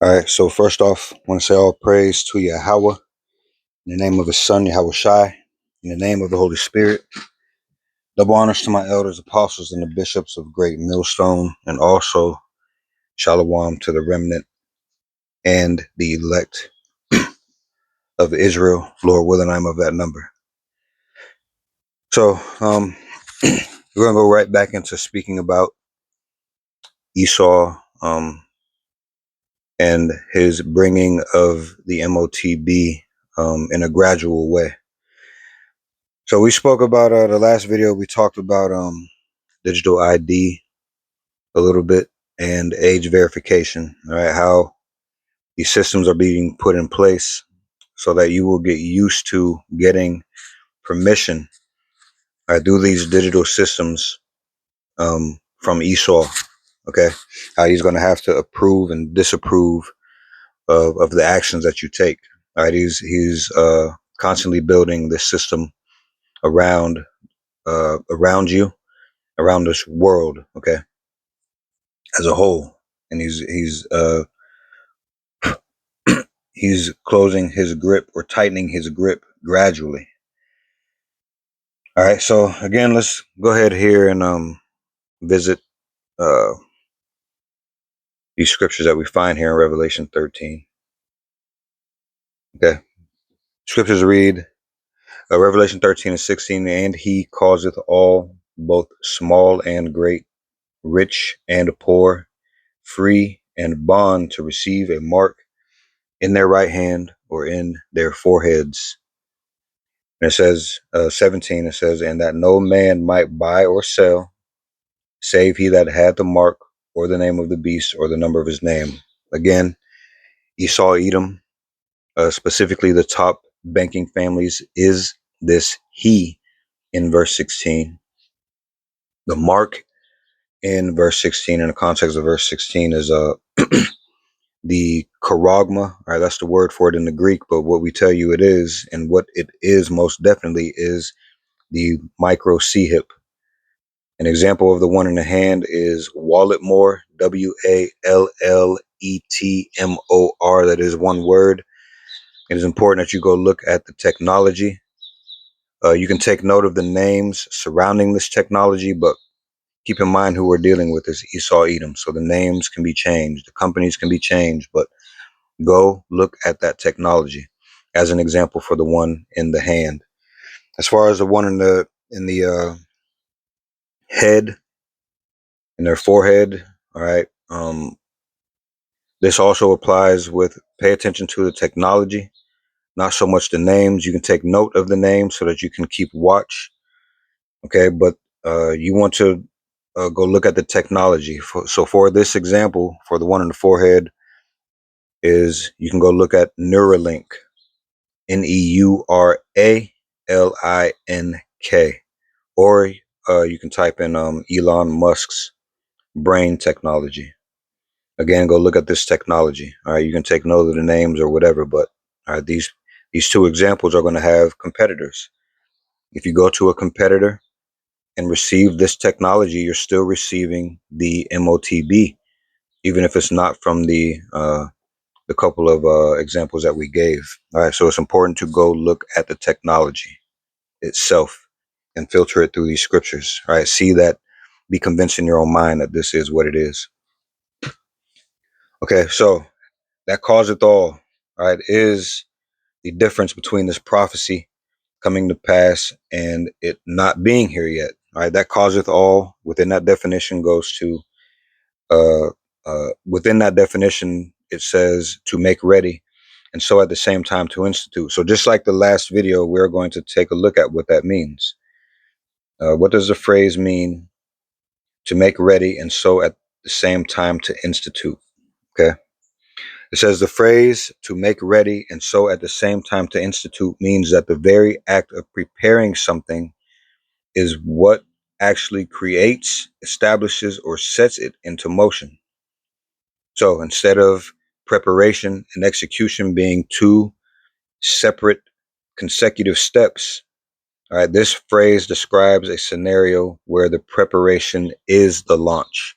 All right, so first off, I want to say all praise to Yahweh, in the name of his son, Yahweh Shai, in the name of the Holy Spirit. Double honors to my elders, apostles, and the bishops of Great Millstone, and also shalom to the remnant and the elect of Israel. Lord willing, I'm of that number. So we're going to go right back into speaking about Esau and his bringing of the MOTB in a gradual way. So we spoke about the last video. We talked about digital ID a little bit and age verification. All right, how these systems are being put in place so that you will get used to getting permission through these digital systems from Esau. Okay, how he's going to have to approve and disapprove of the actions that you take. All right, he's constantly building this system around around you, around this world. Okay, as a whole, and he's closing his grip or tightening his grip gradually. All right, so again, let's go ahead here and visit uh, these scriptures that we find here in Revelation 13. Okay, scriptures read Revelation 13 and 16, and he causeth all, both small and great, rich and poor, free and bond, to receive a mark in their right hand or in their foreheads. And it says, 17, it says, and that no man might buy or sell, save he that had the mark or the name of the beast or the number of his name. Again, Esau, Edom, specifically the top banking families, is this he in verse 16. The mark in verse 16, in the context of verse 16, is the charagma. All right, that's the word for it in the Greek, but what we tell you it is, and what it is most definitely, is the micro C-hip. An example of the one in the hand is Walletmor, Walletmor. That is one word. It is important that you go look at the technology. You can take note of the names surrounding this technology, but keep in mind who we're dealing with is Esau, Edom. So the names can be changed, the companies can be changed, but go look at that technology as an example for the one in the hand. As far as the one in the head, in their forehead, all right. This also applies with pay attention to the technology, not so much the names. You can take note of the names so that you can keep watch. Okay, but you want to go look at the technology. So for this example, for the one in the forehead, is you can go look at Neuralink, Neuralink, or you can type in Elon Musk's brain technology. Again, go look at this technology. All right, you can take note of the names or whatever, but all right, these two examples are going to have competitors. If you go to a competitor and receive this technology, you're still receiving the MOTB, even if it's not from the couple of examples that we gave. All right, so it's important to go look at the technology itself and filter it through these scriptures. All right, see that, be convinced in your own mind that this is what it is. Okay, so that causeth all, right, is the difference between this prophecy coming to pass and it not being here yet. All right, that causeth all within that definition goes to within that definition it says to make ready, and so at the same time to institute. So just like the last video, we're going to take a look at what that means. What does the phrase mean, to make ready and so at the same time to institute? Okay. It says the phrase to make ready and so at the same time to institute means that the very act of preparing something is what actually creates, establishes, or sets it into motion. So instead of preparation and execution being two separate consecutive steps, all right, this phrase describes a scenario where the preparation is the launch.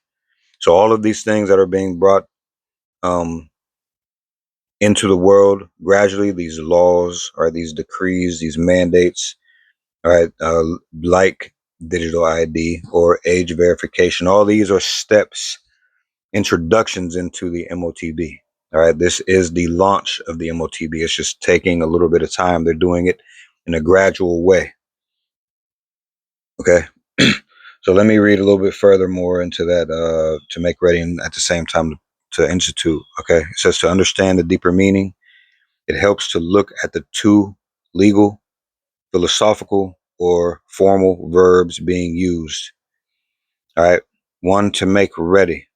So all of these things that are being brought into the world gradually. These laws, or these decrees, these mandates, all right, like digital ID or age verification. All these are steps, introductions into the MOTB. All right, this is the launch of the MOTB. It's just taking a little bit of time. They're doing it in a gradual way. Okay. So let me read a little bit further more into that to make ready and at the same time to institute. Okay. It says to understand the deeper meaning, it helps to look at the two legal, philosophical, or formal verbs being used. All right. One, to make ready.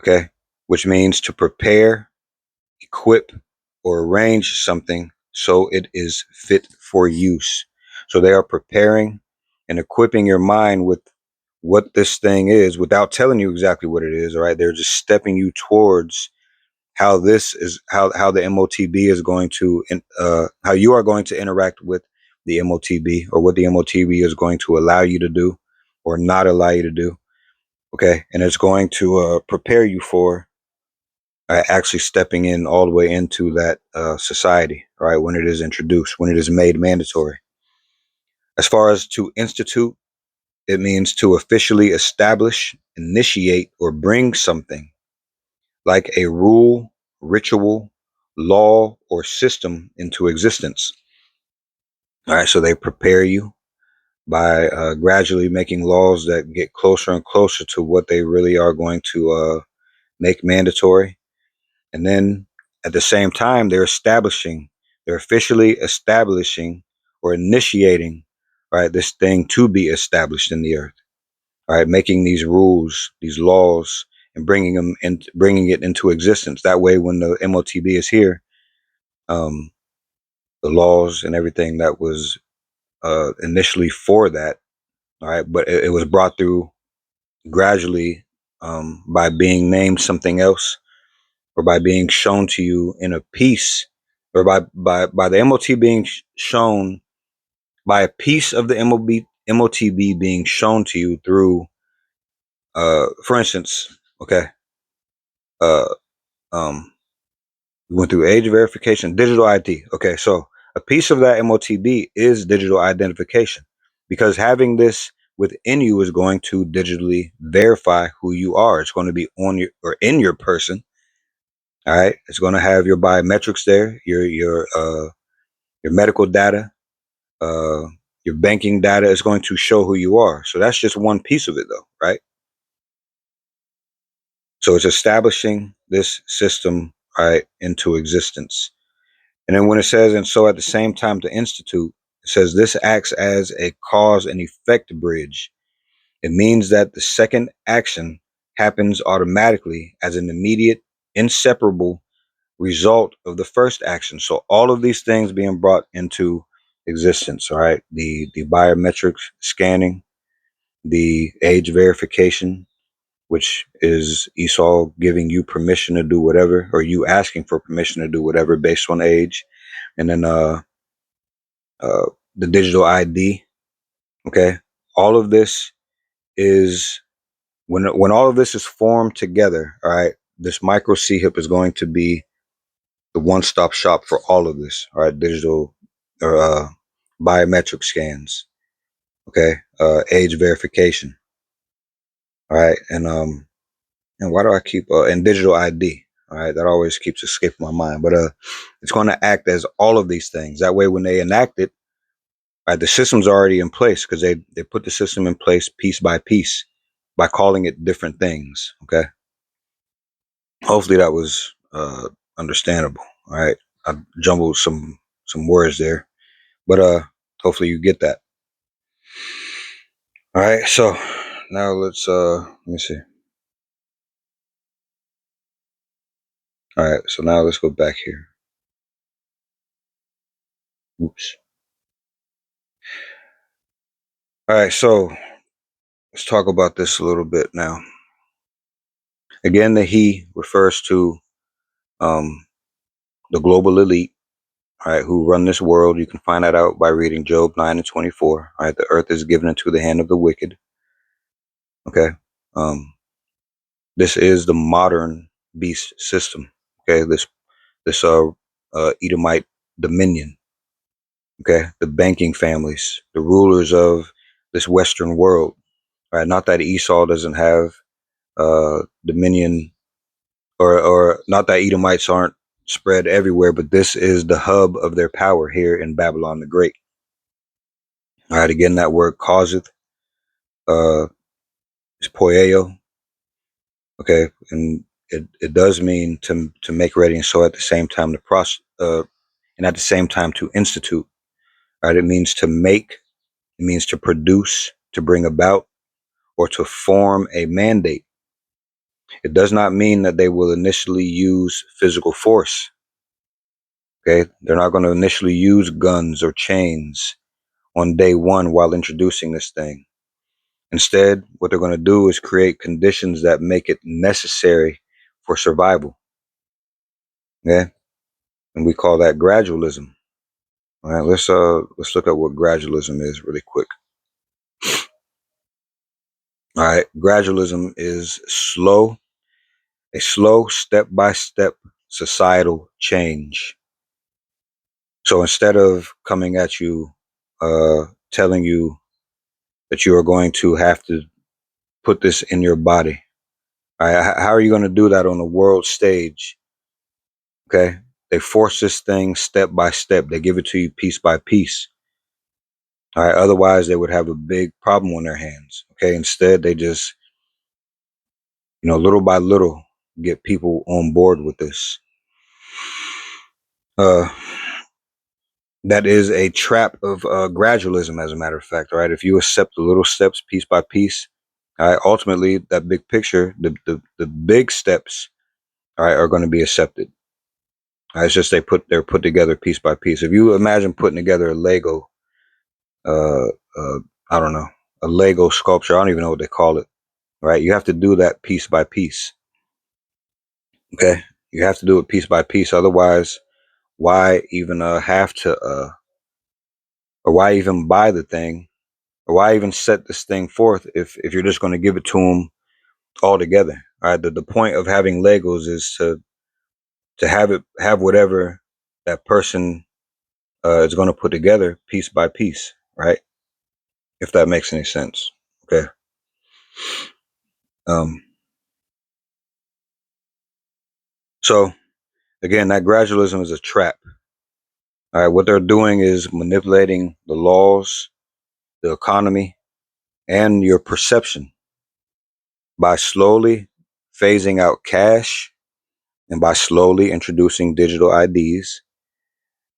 Okay. Which means to prepare, equip, or arrange something so it is fit for use. So they are preparing and equipping your mind with what this thing is without telling you exactly what it is. All right. They're just stepping you towards how this is, how the MOTB is going to, how you are going to interact with the MOTB, or what the MOTB is going to allow you to do or not allow you to do. Okay. And it's going to prepare you for actually stepping in all the way into that society, right? When it is introduced, when it is made mandatory. As far as to institute, it means to officially establish, initiate, or bring something like a rule, ritual, law, or system into existence. All right, so they prepare you by gradually making laws that get closer and closer to what they really are going to make mandatory. And then at the same time, they're officially establishing or initiating, right, this thing to be established in the earth, right, making these rules, these laws, and bringing it into existence. That way, when the MOTB is here, um, the laws and everything that was initially for that, all right, but it was brought through gradually by being named something else, or by being shown to you in a piece, or by the MOT being shown, by a piece of the MOTB being shown to you through, for instance, okay, uh, um, we went through age verification, digital ID. Okay, so a piece of that MOTB is digital identification, because having this within you is going to digitally verify who you are. It's going to be on your, or in your person. All right, it's going to have your biometrics there, your medical data, uh, your banking data is going to show who you are. So that's just one piece of it, though, right? So it's establishing this system, right, into existence. And then when it says, and so at the same time to institute, it says this acts as a cause and effect bridge. It means that the second action happens automatically as an immediate, inseparable result of the first action. So all of these things being brought into existence, all right? The biometrics scanning, the age verification, which is Esau giving you permission to do whatever, or you asking for permission to do whatever based on age, and then uh, the digital ID. Okay, all of this is when all of this is formed together. All right, this micro CHIP is going to be the one-stop shop for all of this. All right, digital or biometric scans. Okay, age verification. All right, and why do I keep and digital ID? All right, that always keeps escaping my mind. But it's going to act as all of these things. That way, when they enact it, right, the system's already in place, because they put the system in place piece by piece by calling it different things. Okay, hopefully that was understandable. All right, I jumbled some words there, but hopefully you get that. All right, so now let me see. All right, so now let's go back here. Oops. All right, so let's talk about this a little bit now. Again, the he refers to um, the global elite, all right, who run this world. You can find that out by reading Job 9:24. All right, the earth is given into the hand of the wicked. Okay, um, this is the modern beast system. Okay, this Edomite dominion. Okay, the banking families, the rulers of this Western world. Right, not that Esau doesn't have dominion, or not that Edomites aren't spread everywhere, but this is the hub of their power here in Babylon the Great. All right, again, that word causeth uh, is poieo. Okay, and it does mean to make ready, and so at the same time and at the same time to institute. Right, it means to make, it means to produce, to bring about, or to form a mandate. It does not mean that they will initially use physical force. Okay, they're not going to initially use guns or chains on day one while introducing this thing. Instead, what they're going to do is create conditions that make it necessary for survival. Okay, and we call that gradualism. All right, let's look at what gradualism is really quick. All right, gradualism is a slow step-by-step societal change. So instead of coming at you, telling you that you are going to have to put this in your body, all right, how are you going to do that on the world stage? Okay, they force this thing step by step. They give it to you piece by piece. All right, otherwise they would have a big problem on their hands. Okay, instead they just, little by little, get people on board with this. Uh, that is a trap of gradualism, as a matter of fact. All right, if you accept the little steps piece by piece, all right, ultimately that big picture, the big steps, all right, are going to be accepted. All right, it's just they're put together piece by piece. If you imagine putting together a Lego, uh, I don't know, a Lego sculpture, I don't even know what they call it. Right, you have to do that piece by piece. Okay, you have to do it piece by piece. Otherwise, why even have to or why even buy the thing, or why even set this thing forth if you're just going to give it to them all together? All right, the point of having Legos is to have whatever that person is going to put together piece by piece, right? If that makes any sense. Okay. Um. So again, that gradualism is a trap. All right, what they're doing is manipulating the laws, the economy, and your perception by slowly phasing out cash, and by slowly introducing digital IDs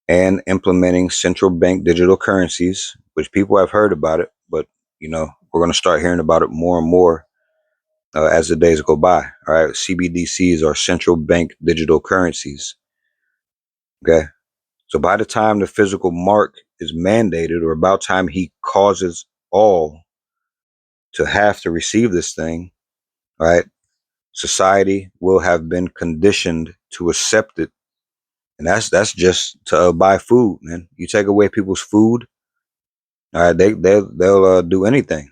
and implementing central bank digital currencies, which people have heard about it, but we're going to start hearing about it more and more as the days go by. All right, CBDCs are central bank digital currencies. Okay, so by the time the physical mark is mandated, or about time he causes all to have to receive this thing, all right, society will have been conditioned to accept it. And that's just to buy food, man. You take away people's food, all right, they'll do anything.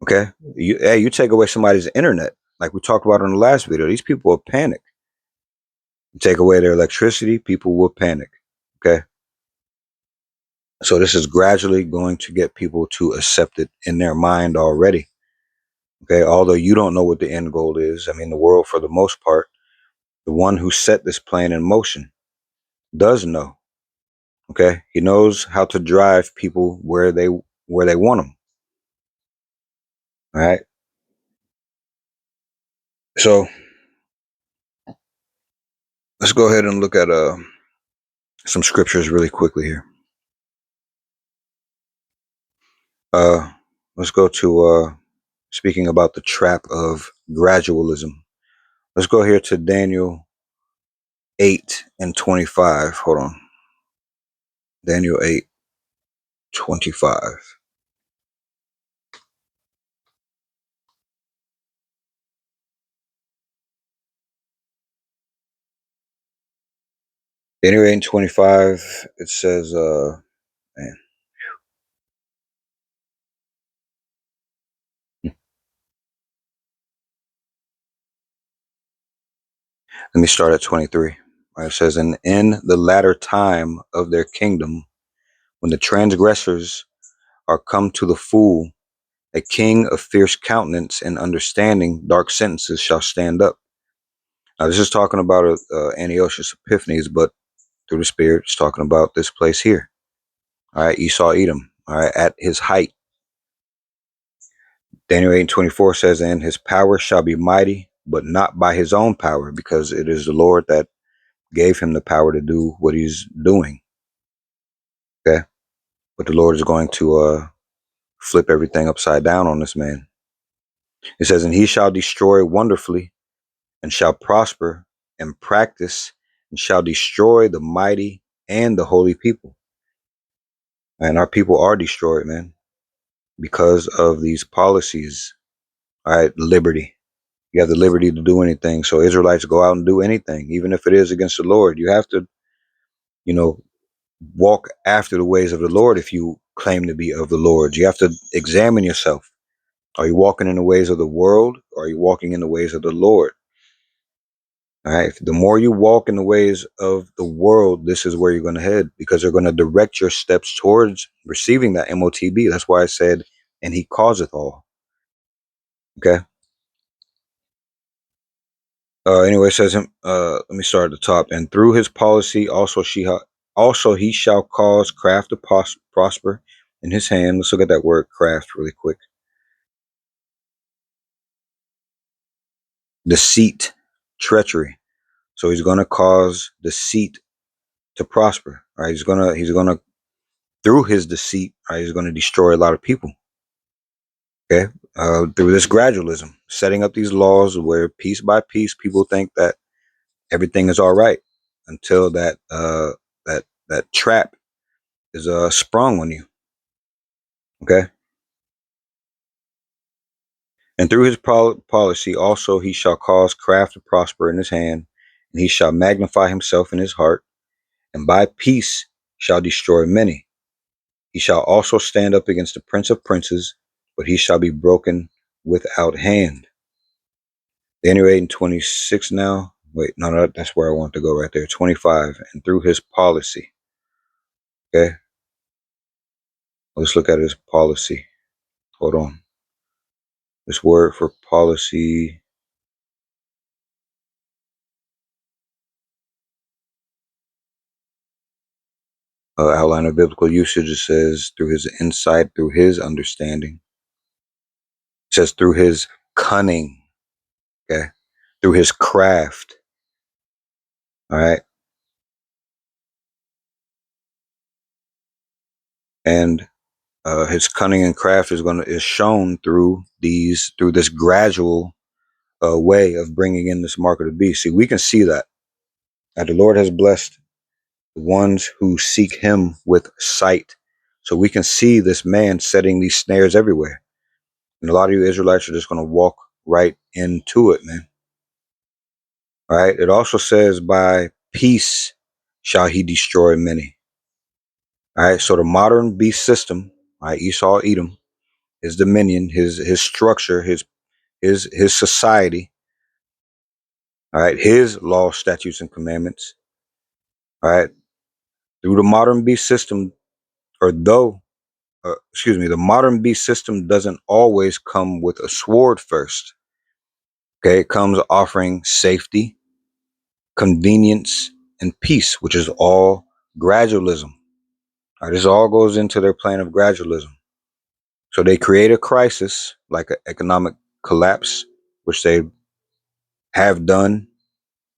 Okay, you take away somebody's internet, like we talked about in the last video. These people will panic. You take away their electricity, people will panic. Okay, so this is gradually going to get people to accept it in their mind already. Okay, although you don't know what the end goal is. I mean, the world, for the most part, the one who set this plan in motion does know. Okay, he knows how to drive people where they want them. All right. So let's go ahead and look at some scriptures really quickly here. Uh, let's go to speaking about the trap of gradualism. Let's go here to Daniel 8:25. Hold on. Daniel 8:25. Daniel 8:25. It says, man. Let me start at 23. Right? It says, and in the latter time of their kingdom, when the transgressors are come to the full, a king of fierce countenance and understanding dark sentences shall stand up. Now, this is talking about Antiochus Epiphanes, but through the Spirit, it's talking about this place here. All right, Esau, Edom. All right, at his height. Daniel 8:24 says, and his power shall be mighty, but not by his own power, because it is the Lord that gave him the power to do what he's doing. Okay, but the Lord is going to flip everything upside down on this man. It says, and he shall destroy wonderfully, and shall prosper and practice, and shall destroy the mighty and the holy people. And our people are destroyed, man, because of these policies. All right, liberty. You have the liberty to do anything. So Israelites go out and do anything, even if it is against the Lord. You have to, you know, walk after the ways of the Lord if you claim to be of the Lord. You have to examine yourself. Are you walking in the ways of the world, or are you walking in the ways of the Lord? All right. The more you walk in the ways of the world, this is where you're going to head, because they're going to direct your steps towards receiving that MOTB. That's why I said, and he causeth all. Okay. Anyway, it says him. Let me start at the top. And through his policy, also he shall cause craft to prosper in his hand. Let's look at that word craft really quick. Deceit, treachery. So he's going to cause deceit to prosper. Right? He's gonna through his deceit. Right? He's going to destroy a lot of people. Okay. Through this gradualism, setting up these laws where piece by piece people think that everything is all right until that trap is sprung on you. Okay. And through his policy also he shall cause craft to prosper in his hand, and he shall magnify himself in his heart, and by peace shall destroy many. He shall also stand up against the prince of princes, but he shall be broken without hand. Daniel 8:26 now. Wait, no, that's where I want to go right there. 25. And through his policy. Okay. Let's look at his policy. Hold on. This word for policy. Outline of biblical usage. It says through his insight, through his understanding. It says through his cunning. Okay. Through his craft. All right. And his cunning and craft is shown through this gradual way of bringing in this mark of the beast. See, we can see that. The Lord has blessed the ones who seek him with sight. So we can see this man setting these snares everywhere. And a lot of you Israelites are just going to walk right into it, man. All right. It also says, by peace shall he destroy many. All right. So the modern beast system, right, Esau, Edom, his dominion, his structure, his society, all right, his law, statutes, and commandments, all right, through the modern beast system, or though, the modern beast system doesn't always come with a sword first. Okay, it comes offering safety, convenience, and peace, which is all gradualism. All right, this all goes into their plan of gradualism. So they create a crisis like an economic collapse, which they have done,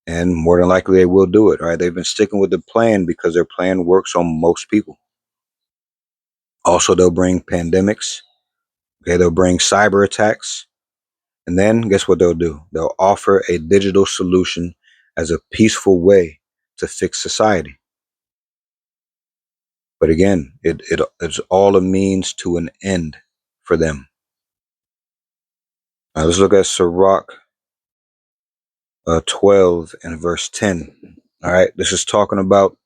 and more than likely they will do it. All right, they've been sticking with the plan because their plan works on most people. Also, they'll bring pandemics. Okay, they'll bring cyber attacks. And then guess what they'll do? They'll offer a digital solution as a peaceful way to fix society. But again, it's all a means to an end for them. Now let's look at Sirach 12 and verse 10. All right, this is talking about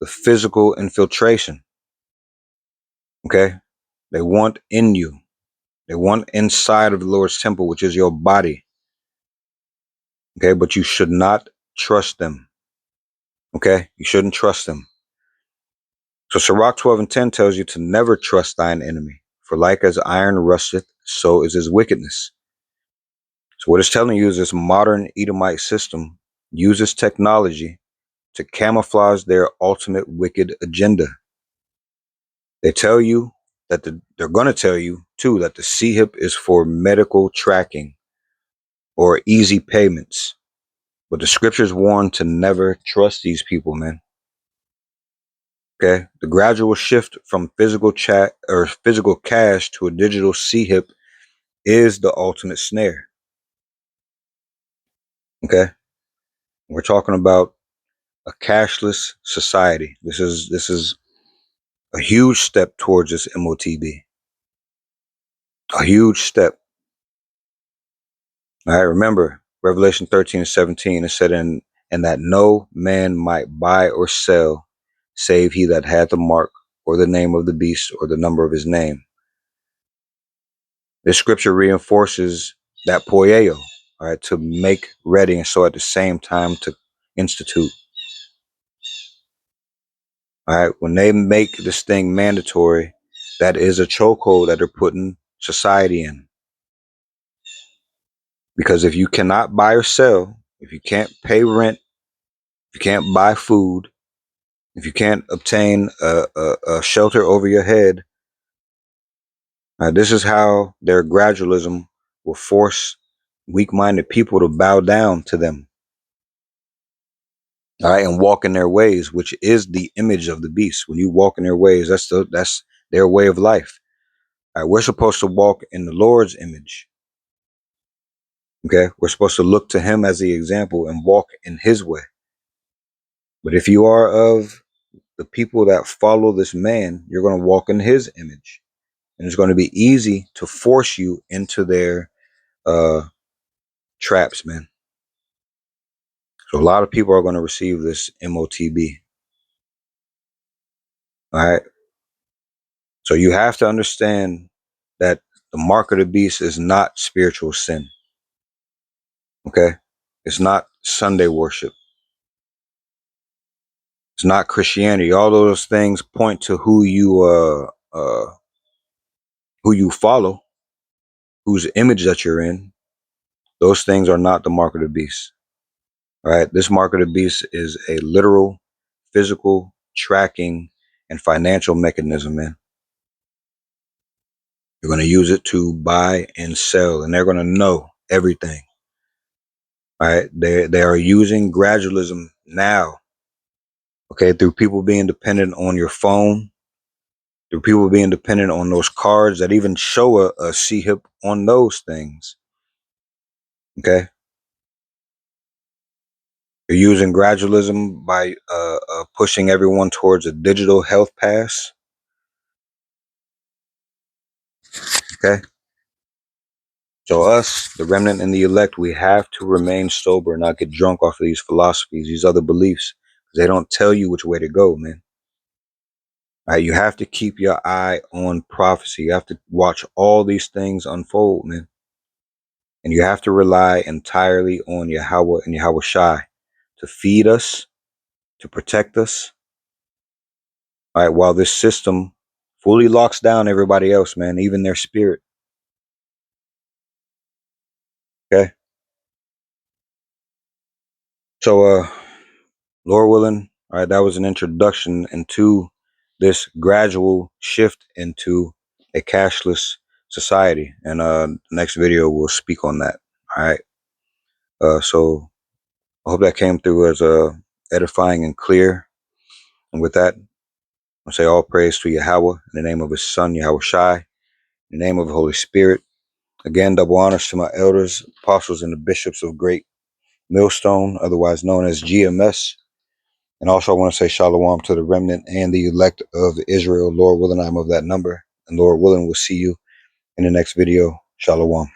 the physical infiltration. Okay, they want in you. They want inside of the Lord's temple, which is your body. Okay, but you should not trust them. Okay, you shouldn't trust them. So Sirach 12:10 tells you to never trust thine enemy, for like as iron rusteth, so is his wickedness. So what it's telling you is this modern Edomite system uses technology to camouflage their ultimate wicked agenda. They tell you that they're going to tell you too that the CHIP is for medical tracking or easy payments. But the scriptures warn to never trust these people, man. Okay, the gradual shift from physical chat or physical cash to a digital CHIP is the ultimate snare. Okay, we're talking about a cashless society. This is a huge step towards this MOTB. A huge step. All right, remember Revelation 13:17. It said, and that no man might buy or sell, save he that had the mark or the name of the beast or the number of his name. This scripture reinforces that poieo, all right, to make ready, and so at the same time to institute. All right, when they make this thing mandatory, that is a chokehold that they're putting society in. Because if you cannot buy or sell, if you can't pay rent, if you can't buy food, if you can't obtain a shelter over your head, this is how their gradualism will force weak-minded people to bow down to them. All right, and walk in their ways, which is the image of the beast. When you walk in their ways, that's their way of life. All right, we're supposed to walk in the Lord's image. Okay, we're supposed to look to Him as the example and walk in His way. But if you are of the people that follow this man, you're going to walk in his image, and it's going to be easy to force you into their traps, man. So a lot of people are going to receive this MOTB. All right. So you have to understand that the mark of the beast is not spiritual sin. Okay. It's not Sunday worship. It's not Christianity. All those things point to who you follow, whose image that you're in. Those things are not the mark of the beast. All right. This mark of the beast is a literal, physical tracking and financial mechanism, man. You're going to use it to buy and sell, and they're going to know everything. All right. They are using gradualism now. Okay. Through people being dependent on your phone, through people being dependent on those cards that even show a CHIP on those things. Okay. You're using gradualism by pushing everyone towards a digital health pass. Okay. So us, the remnant and the elect, we have to remain sober and not get drunk off of these philosophies, these other beliefs. They don't tell you which way to go, man. All right, you have to keep your eye on prophecy. You have to watch all these things unfold, man. And you have to rely entirely on Yahweh and Yahweh Shai to feed us, to protect us. All right, while this system fully locks down everybody else, man, even their spirit. Okay. So, Lord willing, all right, that was an introduction into this gradual shift into a cashless society. And the next video will speak on that. All right. So I hope that came through as edifying and clear. And with that, I say all praise to Yahweh in the name of his son, Yahweh Shai, in the name of the Holy Spirit. Again, double honors to my elders, apostles, and the bishops of Great Millstone, otherwise known as GMS. And also, I want to say shalom to the remnant and the elect of Israel. Lord willing, I'm of that number. And Lord willing, we'll see you in the next video. Shalom.